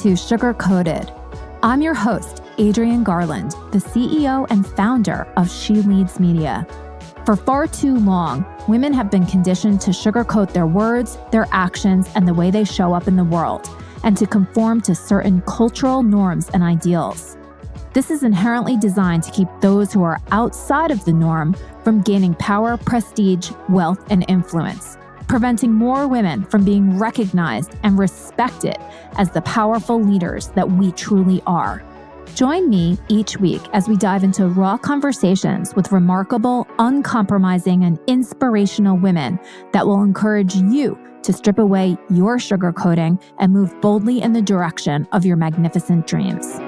to Sugar Coated. I'm your host, Adrienne Garland, the CEO and founder of She Leads Media. For far too long, women have been conditioned to sugarcoat their words, their actions, and the way they show up in the world, and to conform to certain cultural norms and ideals. This is inherently designed to keep those who are outside of the norm from gaining power, prestige, wealth, and influence, preventing more women from being recognized and respected as the powerful leaders that we truly are. Join me each week as we dive into raw conversations with remarkable, uncompromising, and inspirational women that will encourage you to strip away your sugarcoating and move boldly in the direction of your magnificent dreams.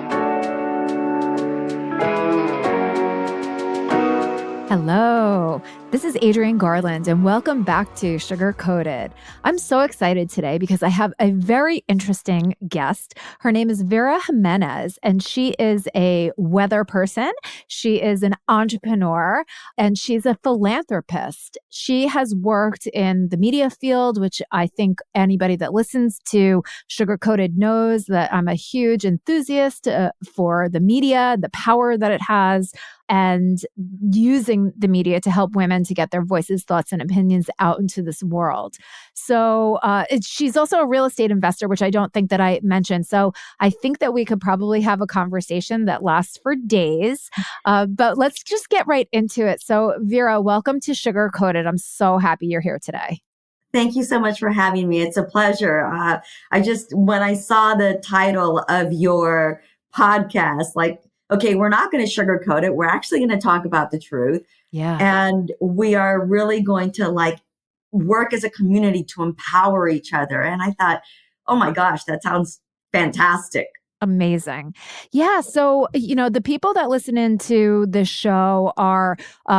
Hello, this is Adrienne Garland, and welcome back to Sugar Coated. I'm so excited today because I have a very interesting guest. Her name is Vera Jimenez, and she is a weather person. She is an entrepreneur, and she's a philanthropist. She has worked in the media field, which I think anybody that listens to Sugar Coated knows that I'm a huge enthusiast for the media, the power that it has, and using the media to help women to get their voices, thoughts, and opinions out into this world. So she's also a real estate investor, which I don't think that I mentioned. So I think that we could probably have a conversation that lasts for days, but let's just get right into it. So Vera, welcome to Sugar Coated. I'm so happy you're here today. Thank you so much for having me. It's a pleasure. When I saw the title of your podcast, okay, we're not going to sugarcoat it. We're actually going to talk about the truth. Yeah. And we are really going to work as a community to empower each other. And I thought, oh my gosh, that sounds fantastic. Amazing. Yeah. So, the people that listen into this show are,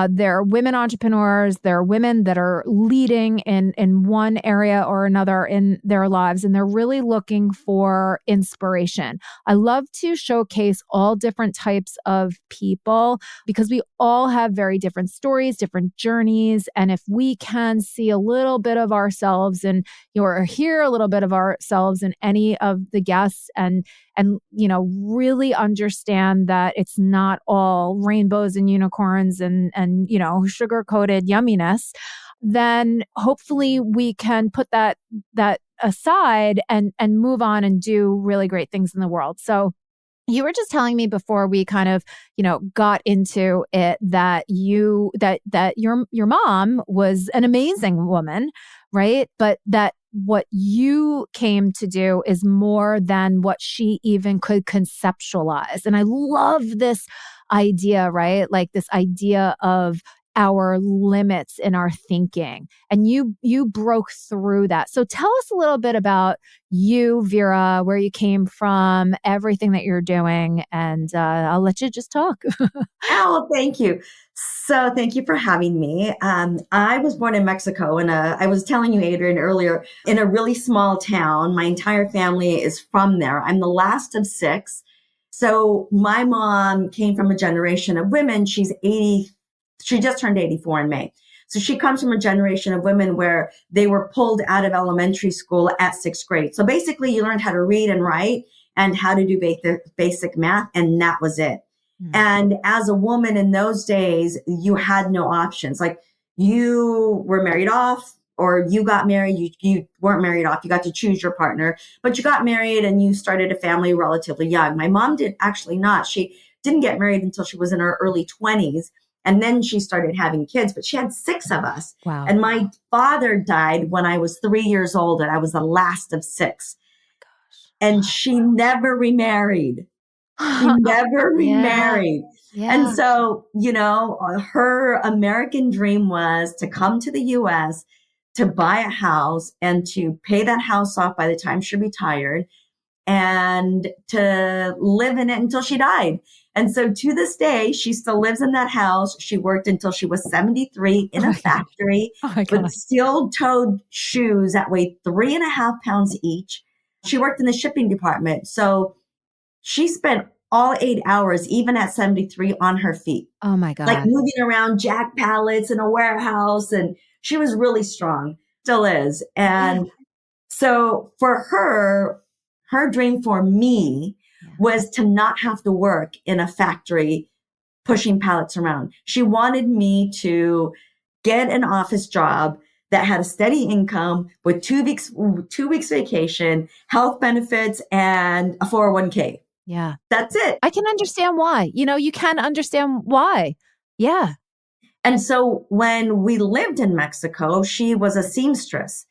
they're women entrepreneurs. They're women that are leading in one area or another in their lives, and they're really looking for inspiration. I love to showcase all different types of people because we all have very different stories, different journeys. And if we can see a little bit of ourselves or hear a little bit of ourselves in any of the guests and really understand that it's not all rainbows and unicorns and sugar-coated yumminess, then hopefully we can put that aside and move on and do really great things in the world. So you were just telling me before we kind of, got into it that your mom was an amazing woman, right? But that what you came to do is more than what she even could conceptualize. And I love this idea, right? Like this idea of our limits in our thinking. And you broke through that. So tell us a little bit about you, Vera, where you came from, everything that you're doing, and I'll let you just talk. Oh, thank you. So thank you for having me. I was born in Mexico, and I was telling you, Adrienne, earlier, in a really small town. My entire family is from there. I'm the last of 6. So my mom came from a generation of women. She's 80. She just turned 84 in May. So she comes from a generation of women where they were pulled out of elementary school at 6th grade. So basically you learned how to read and write and how to do basic math. And that was it. Mm-hmm. And as a woman in those days, you had no options. Like you were married off or you got married. You weren't married off. You got to choose your partner, but you got married and you started a family relatively young. My mom did actually not. She didn't get married until she was in her early 20s. And then she started having kids, but she had 6 of us. Wow. And my father died when I was 3 years old, and I was the last of 6. Gosh. And she never remarried. She never remarried. Yeah. And so, her American dream was to come to the US, to buy a house and to pay that house off by the time she retired and to live in it until she died. And so to this day, she still lives in that house. She worked until she was 73 in a factory with steel-toed shoes that weighed 3.5 pounds each. She worked in the shipping department. So she spent all 8 hours, even at 73, on her feet. Oh my God. Like moving around jack pallets in a warehouse. And she was really strong, still is. And so for her, her dream for me Yeah. was to not have to work in a factory pushing pallets around. She wanted me to get an office job that had a steady income with 2 weeks vacation, health benefits, and a 401k. Yeah. That's it. I can understand why. You can understand why. Yeah. And so when we lived in Mexico, she was a seamstress.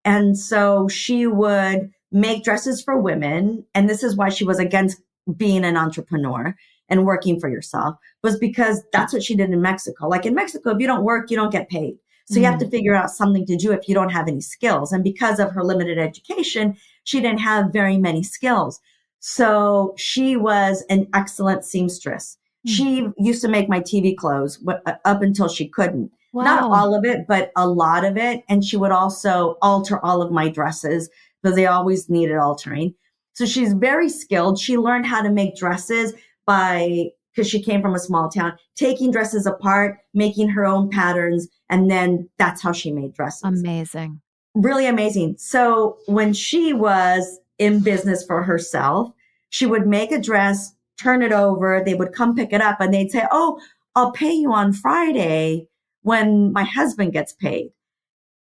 And so she would make dresses for women. And this is why she was against being an entrepreneur and working for yourself, was because that's what she did in Mexico. Like in Mexico, if you don't work, you don't get paid. So you have to figure out something to do if you don't have any skills. And because of her limited education, she didn't have very many skills. So she was an excellent seamstress. She used to make my TV clothes up until she couldn't. Not Wow. all of it, but a lot of it. And she would also alter all of my dresses because they always needed altering. So she's very skilled. She learned how to make dresses because she came from a small town, taking dresses apart, making her own patterns. And then that's how she made dresses. Amazing. Really amazing. So when she was in business for herself, she would make a dress, turn it over. They would come pick it up and they'd say, "Oh, I'll pay you on Friday when my husband gets paid."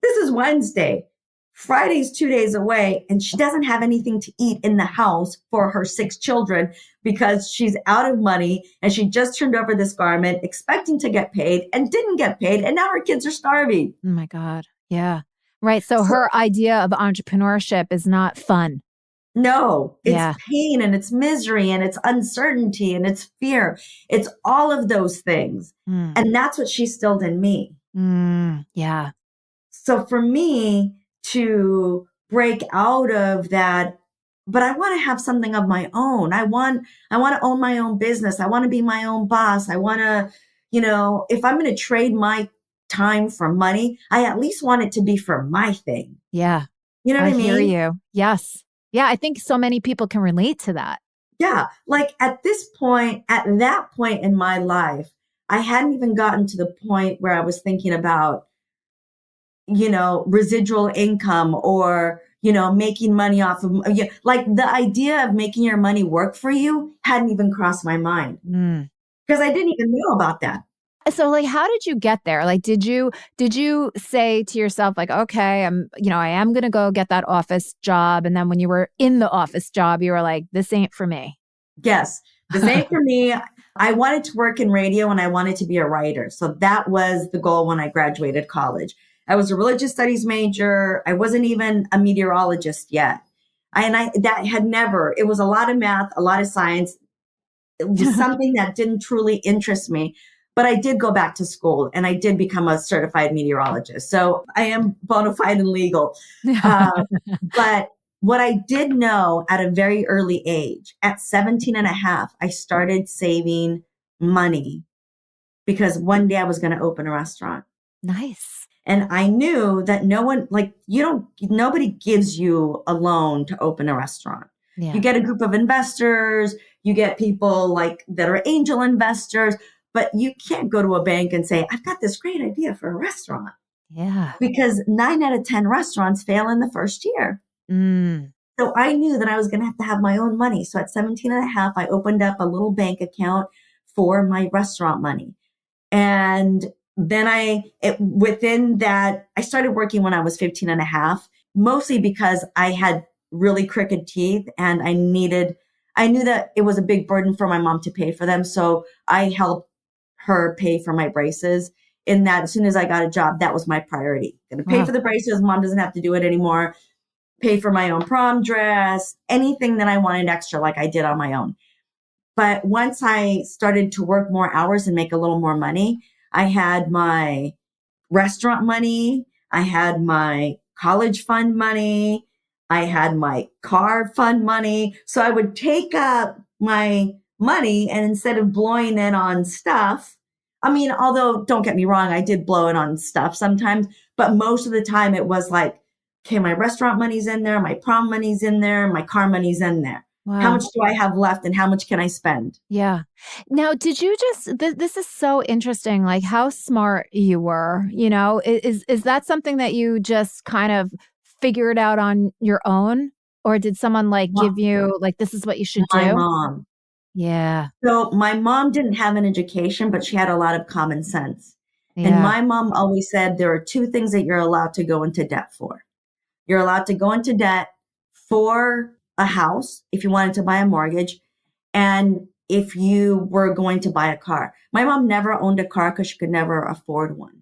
This is Wednesday. Friday's 2 days away, and she doesn't have anything to eat in the house for her 6 children because she's out of money and she just turned over this garment expecting to get paid and didn't get paid. And now her kids are starving. Oh my God. Yeah. Right. So her idea of entrepreneurship is not fun. No, it's Yeah. pain and it's misery and it's uncertainty and it's fear. It's all of those things. And that's what she instilled in me. Yeah. So for me to break out of that, but I want to have something of my own. I want to own my own business. I want to be my own boss. I want to, if I'm going to trade my time for money, I at least want it to be for my thing. Yeah. You know what I mean? hear you. Yes. Yeah. I think so many people can relate to that. Yeah. Like at that point in my life, I hadn't even gotten to the point where I was thinking about, residual income or, making money off of, like the idea of making your money work for you hadn't even crossed my mind because I didn't even know about that. So like, how did you get there? Like, did you say to yourself like, okay, I am going to go get that office job. And then when you were in the office job, you were like, this ain't for me. Yes. This ain't for me. I wanted to work in radio and I wanted to be a writer. So that was the goal when I graduated college. I was a religious studies major. I wasn't even a meteorologist yet. It was a lot of math, a lot of science. It was something that didn't truly interest me. But I did go back to school and I did become a certified meteorologist. So I am bona fide and legal. But what I did know at a very early age, at 17 and a half, I started saving money because one day I was going to open a restaurant. Nice. And I knew that nobody gives you a loan to open a restaurant. Yeah. You get a group of investors, you get people that are angel investors, but you can't go to a bank and say, "I've got this great idea for a restaurant." Yeah. Because 9 out of 10 restaurants fail in the first year. So I knew that I was going to have my own money. So at 17 and a half, I opened up a little bank account for my restaurant money. And then within that, I started working when I was 15 and a half, mostly because I had really crooked teeth and I knew that it was a big burden for my mom to pay for them. So I helped her pay for my braces. In that, as soon as I got a job, that was my priority. Going to pay for the braces. Mom doesn't have to do it anymore. Pay for my own prom dress, anything that I wanted extra, like I did on my own. But once I started to work more hours and make a little more money, I had my restaurant money. I had my college fund money. I had my car fund money. So I would take up my money and instead of blowing it on stuff, although don't get me wrong, I did blow it on stuff sometimes, but most of the time it was like, okay, my restaurant money's in there, my prom money's in there, my car money's in there. Wow. How much do I have left and how much can I spend? Yeah. Now, did you this is so interesting, like how smart you were, is that something that you just kind of figured out on your own? Or did someone like Well, give you like, this is what you should my do? mom. Yeah. So my mom didn't have an education, but she had a lot of common sense. And Yeah. my mom always said there are two things that you're allowed to go into debt for. You're allowed to go into debt for a house if you wanted to buy a mortgage, and if you were going to buy a car. My mom never owned a car because she could never afford one.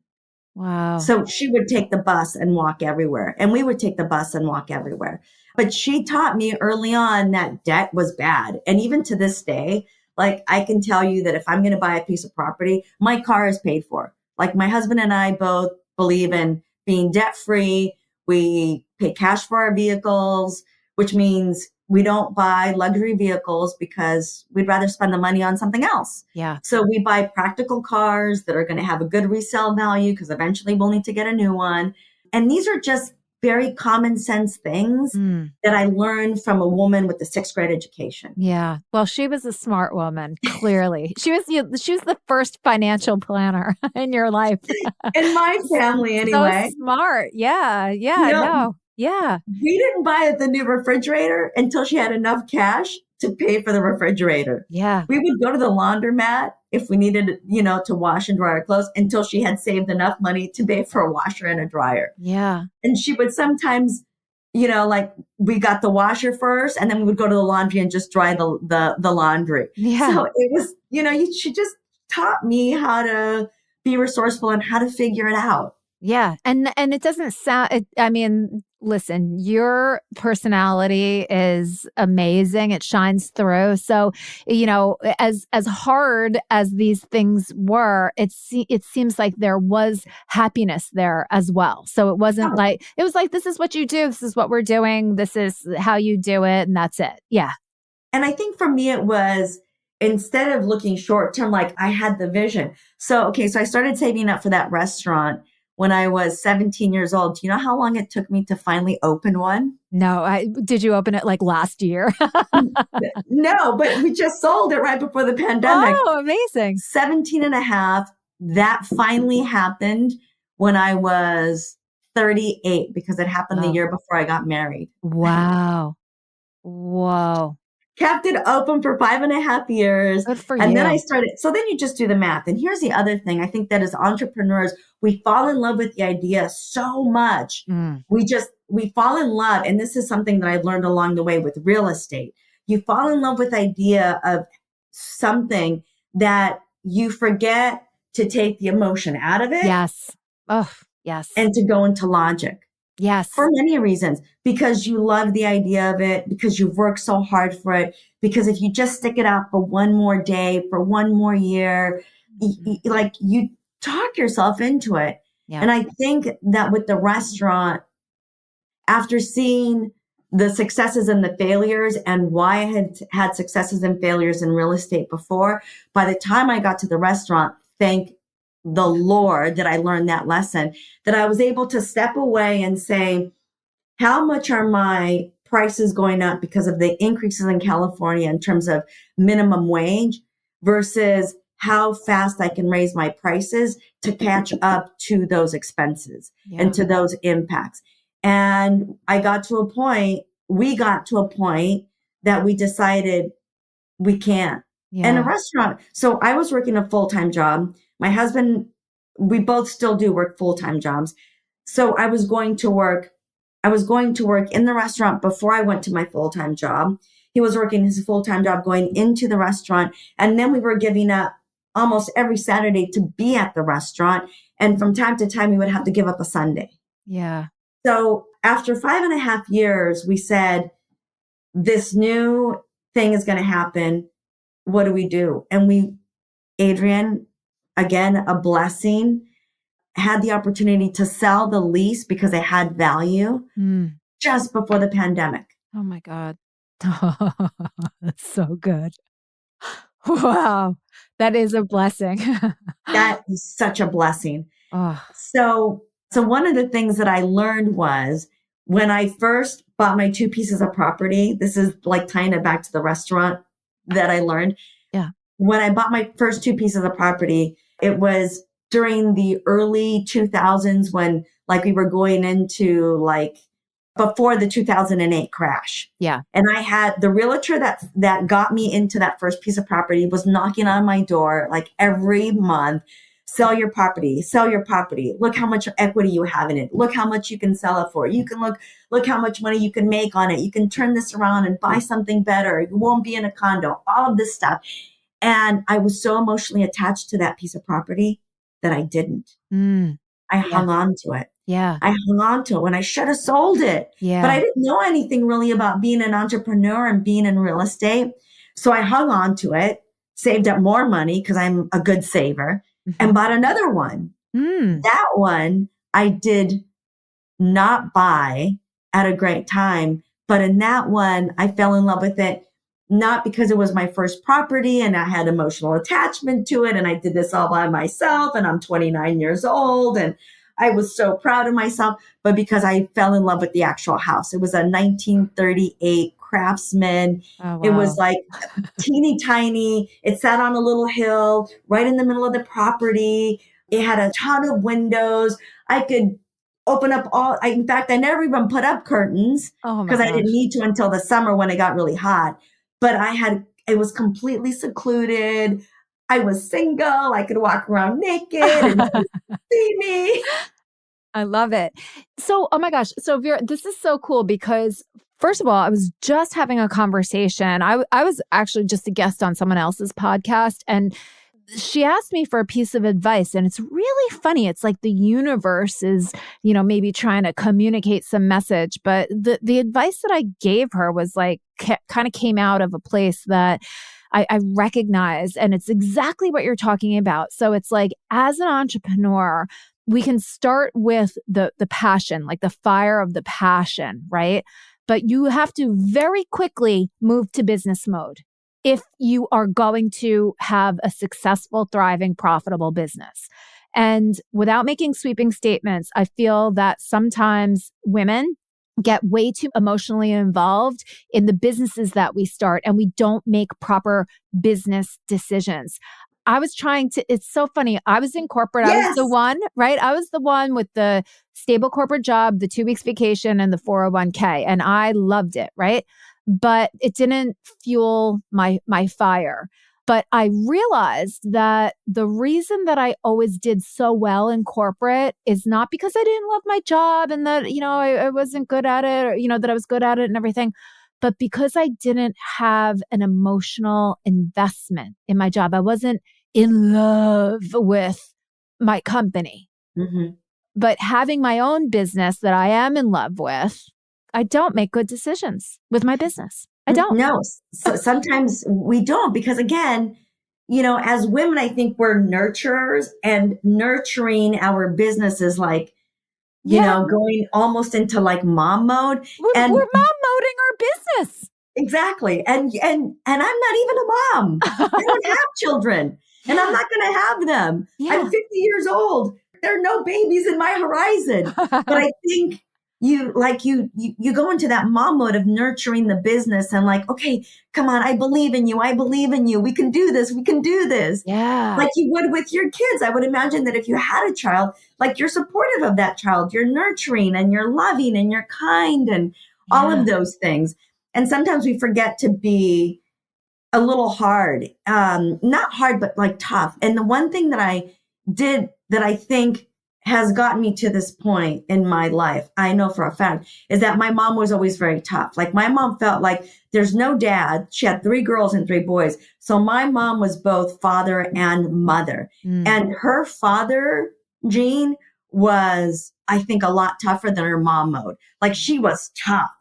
Wow. So she would take the bus and walk everywhere, and we would take the bus and walk everywhere. But she taught me early on that debt was bad. And even to this day, like I can tell you that if I'm going to buy a piece of property, my car is paid for. Like my husband and I both believe in being debt free. We pay cash for our vehicles, which means we don't buy luxury vehicles because we'd rather spend the money on something else. Yeah. So we buy practical cars that are going to have a good resale value because eventually we'll need to get a new one. And these are just very common sense things Mm. that I learned from a woman with a sixth grade education. Yeah. Well, she was a smart woman, clearly. She was the first financial planner in your life. In my family, So anyway. smart. Yeah. You Yeah. know, No. Yeah. we didn't buy the new refrigerator until she had enough cash to pay for the refrigerator. Yeah. We would go to the laundromat if we needed, to wash and dry our clothes until she had saved enough money to pay for a washer and a dryer. Yeah. And she would sometimes, like we got the washer first and then we would go to the laundry and just dry the laundry. Yeah. So it was, she just taught me how to be resourceful and how to figure it out. Yeah. And it doesn't sound, I mean, listen, your personality is amazing. It shines through. So, as hard as these things were, it seems like there was happiness there as well. So it wasn't like, it was like, this is what you do. This is what we're doing. This is how you do it. And that's it. Yeah. And I think for me, it was instead of looking short term, like I had the vision. So I started saving up for that restaurant when I was 17 years old. Do you know how long it took me to finally open one? No, did you open it like last year? No, but we just sold it right before the pandemic. Oh, amazing. 17 and a half. That finally happened when I was 38 because it happened the year before I got married. Wow. Whoa. Kept it open for 5.5 years. Good for and you. then I started. So then you just do the math. And here's the other thing. I think that as entrepreneurs, we fall in love with the idea so much. Mm. We fall in love. And this is something that I've learned along the way with real estate. You fall in love with the idea of something that you forget to take the emotion out of it. Yes. Oh, yes. And to go into logic. Yes. For many reasons, because you love the idea of it, because you've worked so hard for it, because if you just stick it out for one more day, for one more year, you talk yourself into it. Yeah. And I think that with the restaurant, after seeing the successes and the failures and why I had had successes and failures in real estate before, by the time I got to the restaurant, thank the Lord that I learned that lesson, that I was able to step away and say, how much are my prices going up because of the increases in California in terms of minimum wage versus how fast I can raise my prices to catch up to those expenses and to those impacts. And we got to a point that we decided we can't. Yeah. And a restaurant. So I was working a full-time job. My husband, we both still do work full-time jobs. So I was going to work in the restaurant before I went to my full-time job. He was working his full-time job going into the restaurant. And then we were giving up almost every Saturday to be at the restaurant. And from time to time, we would have to give up a Sunday. Yeah. So after 5.5 years, we said, this new thing is going to happen. What do we do? And Adrienne, again, a blessing, had the opportunity to sell the lease because it had value just before the pandemic. Oh my God. That's so good. Wow. That is a blessing. That is such a blessing. Oh. So one of the things that I learned was when I first bought my 2 pieces of property, this is like tying it back to the restaurant that I learned. Yeah. When I bought my first 2 pieces of property, it was during the early 2000s when we were going into before the 2008 crash. Yeah. And I had the realtor that got me into that first piece of property was knocking on my door like every month. Sell your property, sell your property. Look how much equity you have in it. Look how much you can sell it for. You can look how much money you can make on it. You can turn this around and buy something better. You won't be in a condo, all of this stuff. And I was so emotionally attached to that piece of property that I didn't. I hung on to it. Yeah. I hung on to it when I should have sold it. Yeah. But I didn't know anything really about being an entrepreneur and being in real estate. So I hung on to it, saved up more money because I'm a good saver, and bought another one. That one I did not buy at a great time. But in that one, I fell in love with it, not because it was my first property and I had emotional attachment to it. And I did this all by myself and I'm 29 years old and I was so proud of myself, but because I fell in love with the actual house. It was a 1938 Craftsman. Oh, wow. It was like teeny tiny. It sat on a little hill right in the middle of the property. It had a ton of windows. I could open up in fact, I never even put up curtains because I didn't need to until the summer when it got really hot. But it was completely secluded. I was single. I could walk around naked and see me. I love it. So, oh my gosh. So Vera, this is so cool because first of all, I was just having a conversation. I was actually just a guest on someone else's podcast and she asked me for a piece of advice and it's really funny. It's like the universe is, maybe trying to communicate some message, but the advice that I gave her was like, kind of came out of a place that I recognize. And it's exactly what you're talking about. So it's like, as an entrepreneur, we can start with the passion, like the fire of the passion, right? But you have to very quickly move to business mode if you are going to have a successful, thriving, profitable business. And without making sweeping statements, I feel that sometimes women get way too emotionally involved in the businesses that we start and we don't make proper business decisions. I was it's so funny. I was in corporate. Yes. I was the one, right? I was the one with the stable corporate job, the 2 weeks vacation and the 401k. And I loved it, right? But it didn't fuel my fire. But I realized that the reason that I always did so well in corporate is not because I didn't love my job and that, I wasn't good at it or, that I was good at it and everything, but because I didn't have an emotional investment in my job. I wasn't in love with my company. But having my own business that I am in love with, I don't make good decisions with my business. I don't. No, so sometimes we don't because again, as women, I think we're nurturers and nurturing our business is like, going almost into like mom mode. We're mom moding our business. Exactly. And I'm not even a mom. I don't have children and I'm not going to have them. I'm 50 years old. There are no babies in my horizon. But I think you go into that mom mode of nurturing the business and like, okay, come on, I believe in you. I believe in you. We can do this. We can do this. Yeah. Like you would with your kids. I would imagine that if you had a child, like you're supportive of that child, you're nurturing and you're loving and you're kind and all of those things. And sometimes we forget to be a little hard, not hard, but like tough. And the one thing that I did that I think has gotten me to this point in my life, I know for a fact, is that my mom was always very tough. Like my mom felt like there's no dad. She had 3 girls and 3 boys. So my mom was both father and mother. And her father, Jean, was, I think, a lot tougher than her mom mode. Like she was tough.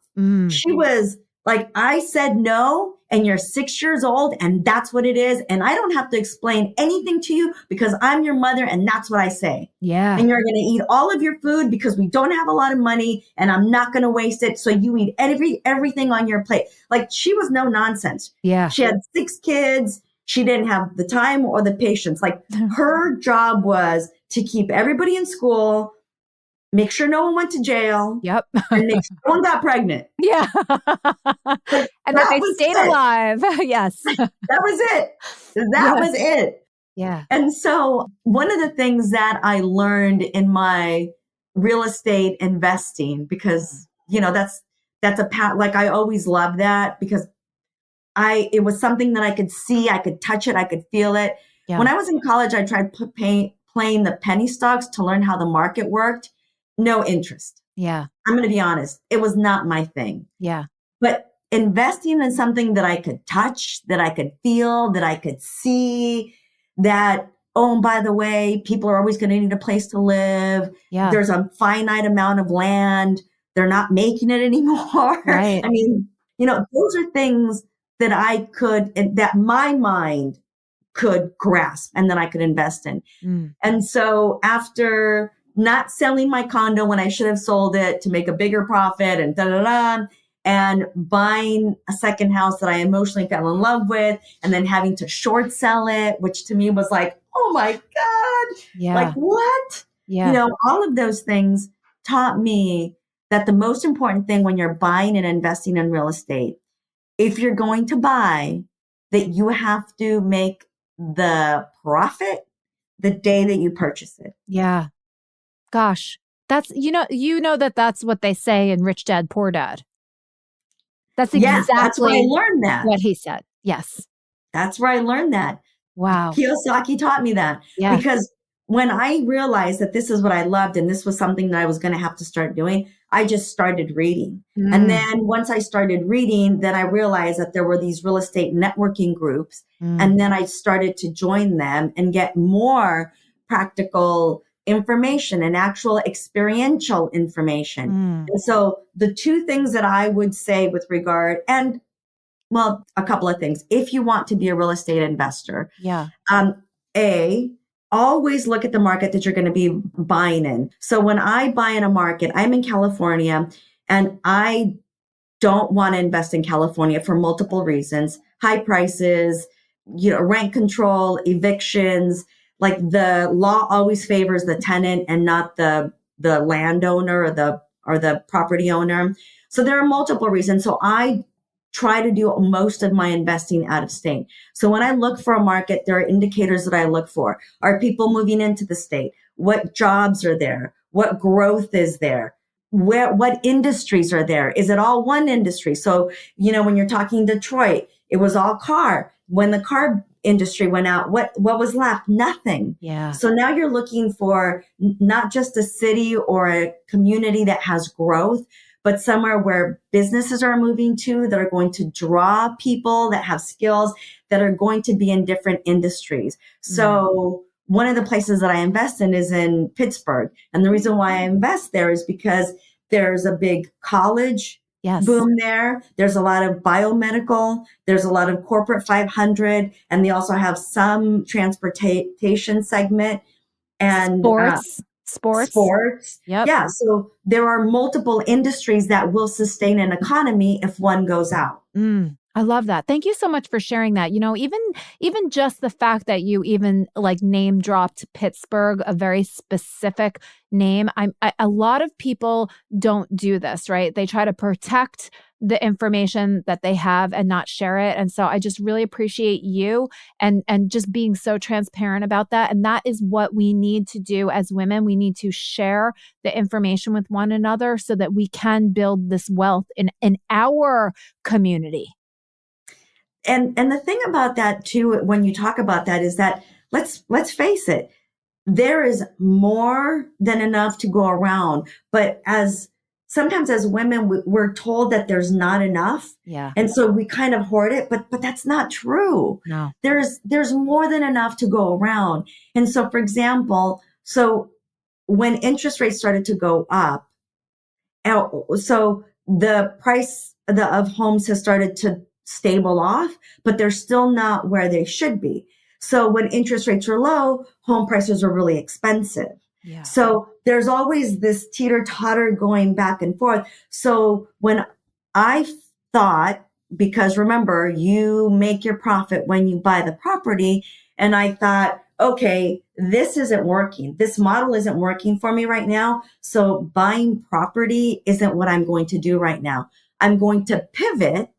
She was like, I said no, and you're 6 years old, and that's what it is. And I don't have to explain anything to you because I'm your mother, and that's what I say. Yeah. And you're going to eat all of your food because we don't have a lot of money, and I'm not going to waste it. So you eat everything on your plate. Like she was no nonsense. Yeah. She had 6 kids. She didn't have the time or the patience. Like her job was to keep everybody in school, make sure no one went to jail. Yep. And make sure no one got pregnant. Yeah. And that they stayed alive. Yes. That was it. That was it. Yeah. And so one of the things that I learned in my real estate investing, because that's a path. Like I always loved that because it was something that I could see, I could touch it, I could feel it. Yeah. When I was in college, I tried playing the penny stocks to learn how the market worked. No interest. Yeah. I'm going to be honest. It was not my thing. Yeah. But investing in something that I could touch, that I could feel, that I could see, that, oh, and by the way, people are always going to need a place to live. Yeah. There's a finite amount of land. They're not making it anymore. Right. I mean, those are things that my mind could grasp and that I could invest in. And so after not selling my condo when I should have sold it to make a bigger profit and and buying a second house that I emotionally fell in love with and then having to short sell it, which to me was like, oh my God, like what? Yeah. All of those things taught me that the most important thing when you're buying and investing in real estate, if you're going to buy, that you have to make the profit the day that you purchase it. Yeah. Gosh, that's, that's what they say in Rich Dad, Poor Dad. That's Yes, that's where I exactly learned that. what he said. Yes. That's where I learned that. Wow. Kiyosaki taught me that. Yeah. Because when I realized that this is what I loved and this was something that I was going to have to start doing, I just started reading. And then once I started reading, then I realized that there were these real estate networking groups. And then I started to join them and get more practical information and actual experiential information. And so the two things that I would say with regard, and well, a couple of things. If you want to be a real estate investor, always look at the market that you're going to be buying in. So when I buy in a market, I'm in California and I don't want to invest in California for multiple reasons. High prices, rent control, evictions. Like the law always favors the tenant and not the landowner or the property owner. So there are multiple reasons. So I try to do most of my investing out of state. So when I look for a market, there are indicators that I look for. Are people moving into the state? What jobs are there? What growth is there? What industries are there? Is it all one industry? So, when you're talking Detroit, it was all car. When the car industry went out, what was left? Nothing. Yeah. So now you're looking for not just a city or a community that has growth, but somewhere where businesses are moving to that are going to draw people that have skills that are going to be in different industries. So one of the places that I invest in is in Pittsburgh. And the reason why I invest there is because there's a big college boom there. There's a lot of biomedical. There's a lot of corporate 500. And they also have some transportation segment and sports. Yep. Yeah. So there are multiple industries that will sustain an economy if one goes out. I love that. Thank you so much for sharing that. Even just the fact that you even like name dropped Pittsburgh, a very specific name. A lot of people don't do this, right? They try to protect the information that they have and not share it. And so I just really appreciate you and just being so transparent about that. And that is what we need to do as women. We need to share the information with one another so that we can build this wealth in our community. And the thing about that too, when you talk about that, is that let's face it, there is more than enough to go around. But sometimes as women, we're told that there's not enough. Yeah. And so we kind of hoard it, but that's not true. No. There's more than enough to go around. And so, for example, when interest rates started to go up, so the price of homes has started to stable off, but they're still not where they should be. So when interest rates are low, home prices are really expensive. Yeah. So there's always this teeter-totter going back and forth. So when I thought, because remember, you make your profit when you buy the property, and I thought, okay, this isn't working. This model isn't working for me right now. So buying property isn't what I'm going to do right now. I'm going to pivot.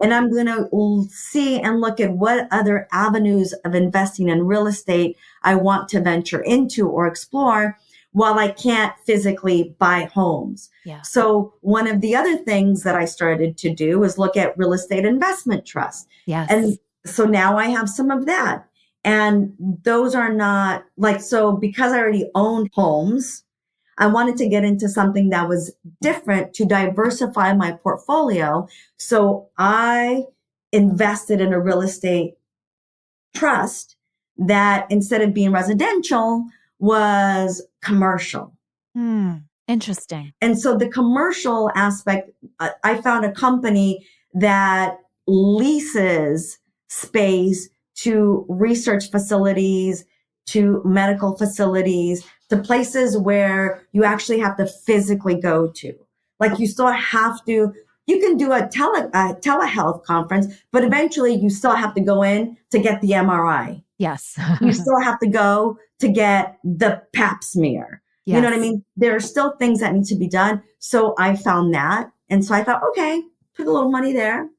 And I'm going to see and look at what other avenues of investing in real estate I want to venture into or explore, while I can't physically buy homes. Yeah. So one of the other things that I started to do was look at real estate investment trusts. Yes. And so now I have some of that. And those are not like, so because I already owned homes, I wanted to get into something that was different to diversify my portfolio. So I invested in a real estate trust that instead of being residential was commercial. Interesting. And so the commercial aspect, I found a company that leases space to research facilities, to medical facilities, to places where you actually have to physically go to. Like you still have to, you can do a telehealth conference, but eventually you still have to go in to get the MRI. Yes. You still have to go to get the pap smear. Yes. You know what I mean? There are still things that need to be done. So I found that. And so I thought, okay, put a little money there.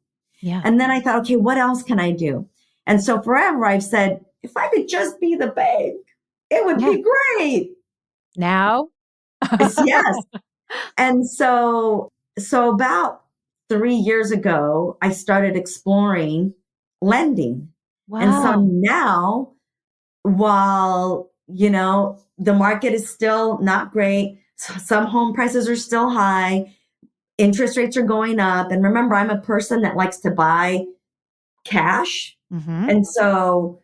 Yeah. And then I thought, okay, what else can I do? And so forever I've said, if I could just be the bank, it would be great. Now? Yes. And so about 3 years ago, I started exploring lending. Wow. And so now, while, the market is still not great, some home prices are still high, interest rates are going up. And remember, I'm a person that likes to buy cash. Mm-hmm. And so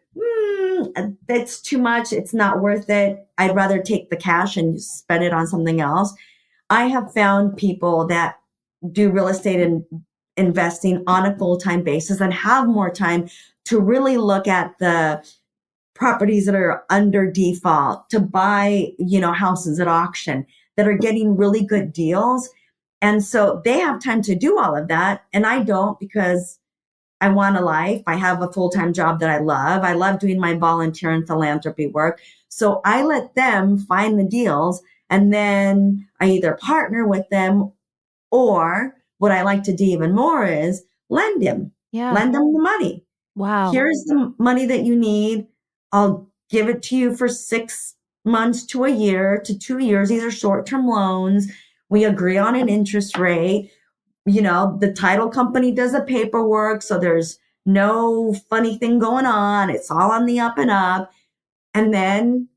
that's too much. It's not worth it. I'd rather take the cash and spend it on something else. I have found people that do real estate and investing on a full-time basis and have more time to really look at the properties that are under default, to buy, houses at auction that are getting really good deals. And so they have time to do all of that. And I don't, because I want a life. I have a full-time job that I love. I love doing my volunteer and philanthropy work. So I let them find the deals, and then I either partner with them, or what I like to do even more is lend them the money. Wow. Here's the money that you need. I'll give it to you for 6 months to a year to 2 years. These are short-term loans. We agree on an interest rate. The title company does the paperwork. So there's no funny thing going on. It's all on the up and up. And then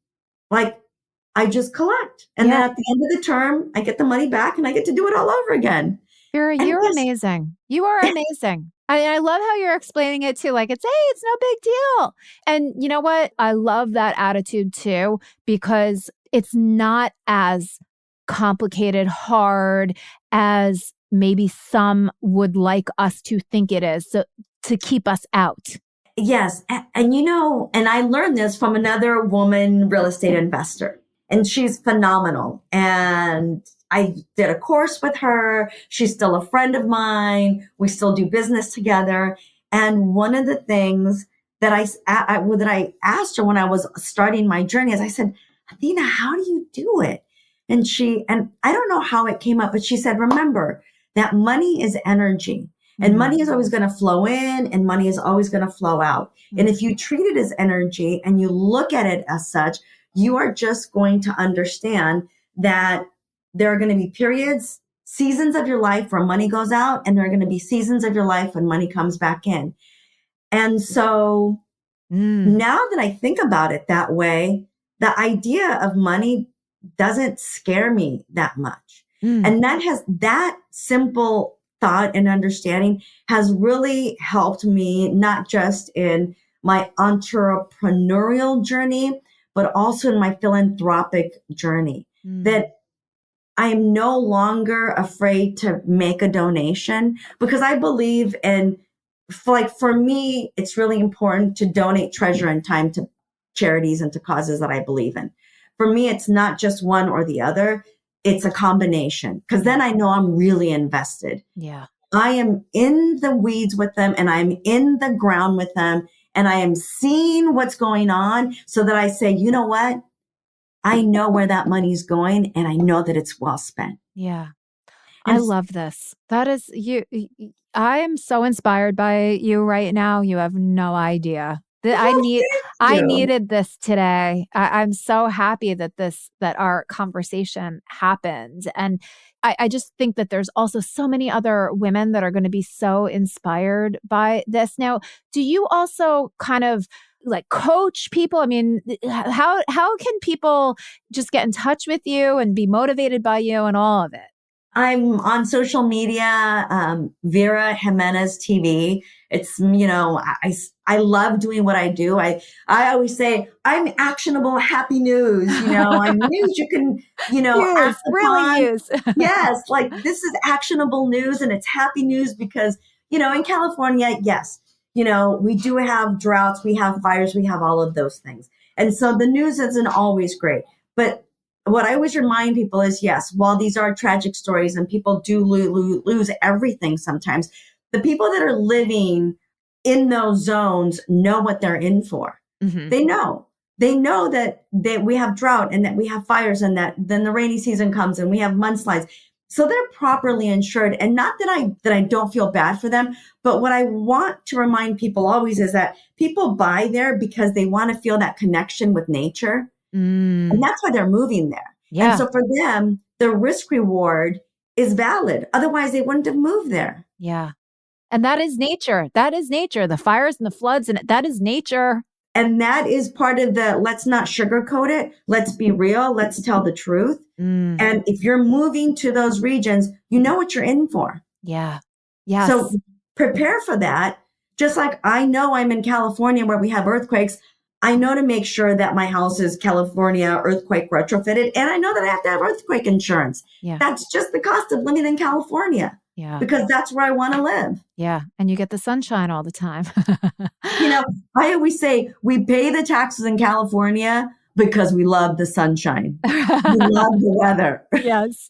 I just collect. And then at the end of the term, I get the money back and I get to do it all over again. Vera, you're amazing. You are amazing. I love how you're explaining it too. Like, it's no big deal. And you know what? I love that attitude too, because it's not as complicated, hard as maybe some would like us to think it is, so to keep us out. Yes. And and I learned this from another woman real estate investor, and she's phenomenal. And I did a course with her. She's still a friend of mine. We still do business together. And one of the things that I asked her when I was starting my journey is, I said, Athena, how do you do it? And I don't know how it came up, but she said, remember that money is energy, and money is always going to flow in and money is always going to flow out. And if you treat it as energy and you look at it as such, you are just going to understand that there are going to be periods, seasons of your life where money goes out, and there are going to be seasons of your life when money comes back in. And so now that I think about it that way, the idea of money doesn't scare me that much. And that simple thought and understanding has really helped me, not just in my entrepreneurial journey, but also in my philanthropic journey, that I am no longer afraid to make a donation, because I believe in, for me, it's really important to donate treasure and time to charities and to causes that I believe in. For me, it's not just one or the other. It's a combination, because then I know I'm really invested. Yeah. I am in the weeds with them, and I'm in the ground with them, and I am seeing what's going on, so that I say, you know what? I know where that money's going, and I know that it's well spent. Yeah. I love this. That is you. I am so inspired by you right now. You have no idea. I Well, need thank I you. needed this today. I'm so happy that our conversation happened. And I just think that there's also so many other women that are going to be so inspired by this. Now, do you also kind of like coach people? I mean, how can people just get in touch with you and be motivated by you and all of it? I'm on social media, Vera Jimenez TV. It's, you know, I love doing what I do. I always say I'm actionable, happy news. You know, I'm news you can, Use, act really upon. use. Yes, like this is actionable news and it's happy news because, in California, yes, we do have droughts, we have fires, we have all of those things. And so the news isn't always great. But what I always remind people is yes, while these are tragic stories and people do lose everything sometimes, the people that are living in those zones know what they're in for. Mhm. They know. They know that we have drought and that we have fires and that then the rainy season comes and we have mudslides. So they're properly insured. And not that I don't feel bad for them, but what I want to remind people always is that people buy there because they want to feel that connection with nature. And Mm. that's why they're moving there. And Yeah. so for them, the risk reward is valid. Otherwise, they wouldn't have moved there. Yeah. And that is nature. That is nature. The fires and the floods, and that is nature. And that is part of the let's not sugarcoat it. Let's be real. Let's tell the truth. Mm. And if you're moving to those regions, you know what you're in for. Yeah. So Yes. prepare for that. Just like I know I'm in California where we have earthquakes, I know to make sure that my house is California earthquake retrofitted. And I know that I have to have earthquake insurance. Yeah. That's just the cost of living in California Yeah. because that's where I want to live. Yeah. And you get the sunshine all the time. You know, I always say we pay the taxes in California because we love the sunshine. We love the weather. Yes.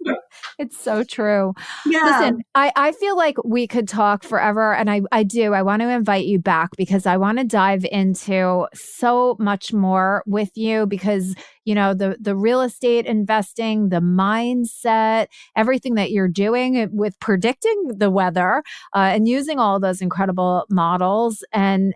It's so true. Yeah. Listen, I feel like we could talk forever, and I do. I want to invite you back because I want to dive into so much more with you because, the real estate investing, the mindset, everything that you're doing with predicting the weather, and using all those incredible models and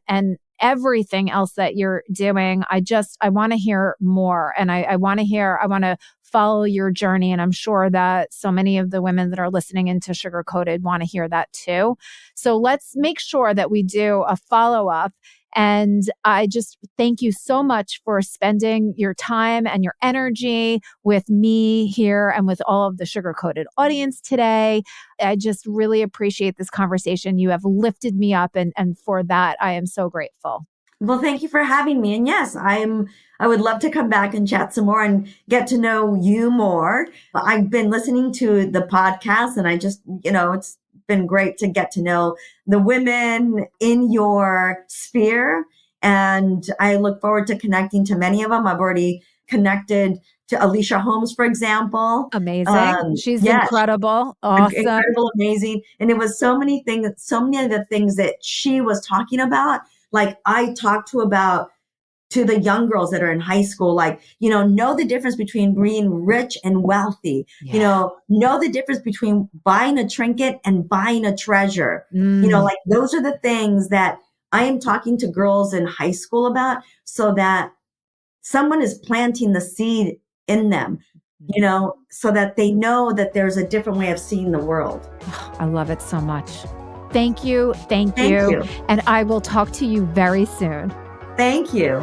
everything else that you're doing. I want to hear more, and I want to follow your journey. And I'm sure that so many of the women that are listening into Sugar Coated want to hear that too. So let's make sure that we do a follow up. And I just thank you so much for spending your time and your energy with me here and with all of the Sugar Coated audience today. I just really appreciate this conversation. You have lifted me up, and for that, I am so grateful. Well, thank you for having me. And yes, I would love to come back and chat some more and get to know you more. I've been listening to the podcast and I just, it's been great to get to know the women in your sphere. And I look forward to connecting to many of them. I've already connected to Alicia Holmes, for example. Amazing. She's yes, incredible. Awesome. incredible, amazing. And it was so many things, so many of the things that she was talking about. Like I talked to the young girls that are in high school, like, know the difference between being rich and wealthy, know the difference between buying a trinket and buying a treasure. Like those are the things that I am talking to girls in high school about so that someone is planting the seed in them, so that they know that there's a different way of seeing the world. I love it so much. Thank you. Thank Thank you. And I will talk to you very soon. Thank you.